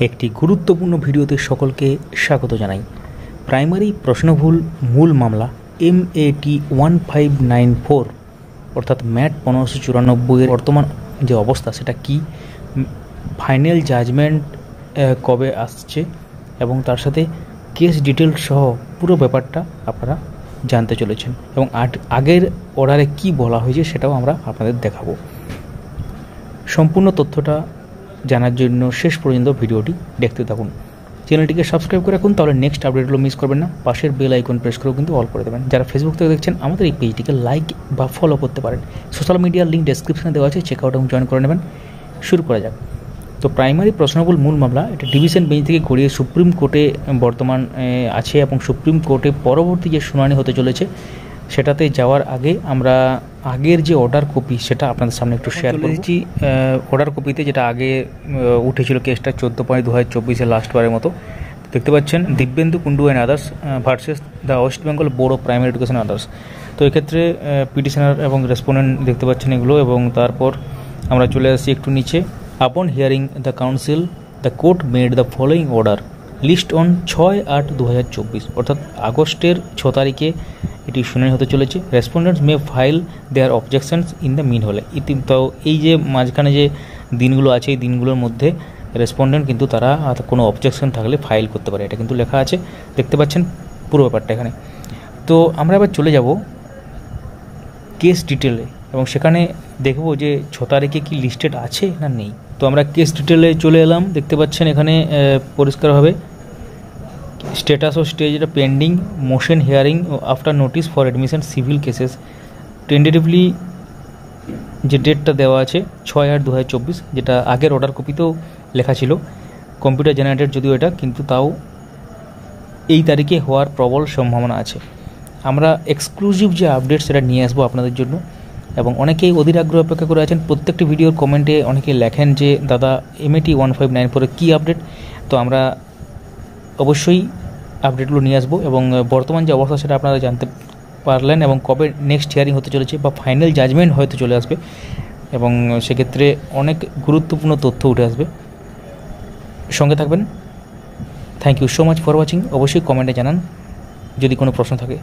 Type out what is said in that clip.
একটি গুরুত্বপূর্ণ ভিডিওতে সকলকে স্বাগত জানাই। প্রাইমারি প্রশ্নভুল মূল মামলা MAT 1594 অর্থাৎ ম্যাট 1594 এর বর্তমান যে অবস্থা সেটা কি, ফাইনাল জাজমেন্ট কবে আসছে এবং তার সাথে কেস ডিটেল সহ পুরো ব্যাপারটা আপনারা জানতে চলেছেন এবং আগের অর্ডারে কি বলা হয়েছে সেটাও আমরা আপনাদের দেখাবো। সম্পূর্ণ তথ্যটা জানার জন্য শেষ পর্যন্ত ভিডিওটি দেখতে থাকুন। চ্যানেলটিকে সাবস্ক্রাইব করে রাখুন, তাহলে নেক্সট আপডেটগুলো মিস করবেন না। পাশের বেল আইকন প্রেস করেও কিন্তু অল করে দেবেন। যারা ফেসবুক থেকে দেখছেন আমাদের এই পেজটিকে লাইক বা ফলো করতে পারেন। সোশ্যাল মিডিয়ার লিঙ্ক ডেসক্রিপশনে দেওয়া আছে, চেক আউট এবং জয়েন করে নেবেন। শুরু করা যাক। তো প্রাইমারি প্রশ্নবুল মূল মামলা এটা ডিভিশন বেঞ্চ থেকে গড়িয়ে সুপ্রিম কোর্টে বর্তমান আছে এবং সুপ্রিম কোর্টে পরবর্তী যে শুনানি হতে চলেছে সেটাতে যাওয়ার আগে আমরা আগের যে অর্ডার কপি সেটা আপনাদের সামনে একটু শেয়ার করেছি। অর্ডার কপিতে যেটা আগে উঠেছিল কেসটা 14/2024 লাস্টবারের মতো দেখতে পাচ্ছেন, Dibyendu Kundu and others versus the West Bengal board of primary education others. তো এক্ষেত্রে পিটিশনার এবং রেসপন্ডেন্ট দেখতে পাচ্ছেন এগুলো, এবং তারপর আমরা চলে আসছি একটু নিচে। Upon hearing the council the court made the following order list on 6/8/2024 অর্থাৎ আগস্টের 6 তারিখে এটি শুনানি হতে চলেছে। Respondents may file their objections in the mean হলে। তো এই যে মাঝখানে যে দিনগুলো আছে এই দিনগুলোর মধ্যে রেসপন্ডেন্ট কিন্তু তারা কোনো অবজেকশন থাকলে ফাইল করতে পারে, এটা কিন্তু লেখা আছে, দেখতে পাচ্ছেন পুরো ব্যাপারটা এখানে। তো আমরা এবার চলে যাব কেস ডিটেলে এবং সেখানে দেখব যে 6 তারিখে কি লিস্টেড আছে না নেই। তো আমরা কেস ডিটেলে চলে এলাম, দেখতে পাচ্ছেন এখানে পরিষ্কারভাবে স্ট্যাটাস ও স্টেজ এটা pending motion hearing after notice for admission civil cases. Tentatively যে ডেটটা দেওয়া আছে 6/8/2024, যেটা আগের অর্ডার কপিতেও লেখা ছিল, কম্পিউটার জেনারেটেড যদিও এটা, কিন্তু তাও এই তারিখে হওয়ার প্রবল সম্ভাবনা আছে। আমরা এক্সক্লুসিভ যে আপডেট সেটা নিয়ে আসবো আপনাদের জন্য, এবং অনেকেই অধীর আগ্রহ অপেক্ষা করে আছেন। প্রত্যেকটি ভিডিওর কমেন্টে অনেকে লেখেন যে দাদা MAT 1594 কী আপডেট। তো আমরা অবশ্যই আপডেটগুলো নিয়ে আসবো এবং বর্তমান যে অবস্থা সেটা আপনারা জানতে পারলেন, এবং কবে নেক্সট হিয়ারিং হতে চলেছে বা ফাইনাল জাজমেন্ট হয়তো চলে আসবে, এবং সেক্ষেত্রে অনেক গুরুত্বপূর্ণ তথ্য উঠে আসবে। সঙ্গে থাকবেন। Thank you so much for watching. অবশ্যই কমেন্টে জানান যদি কোনো প্রশ্ন থাকে।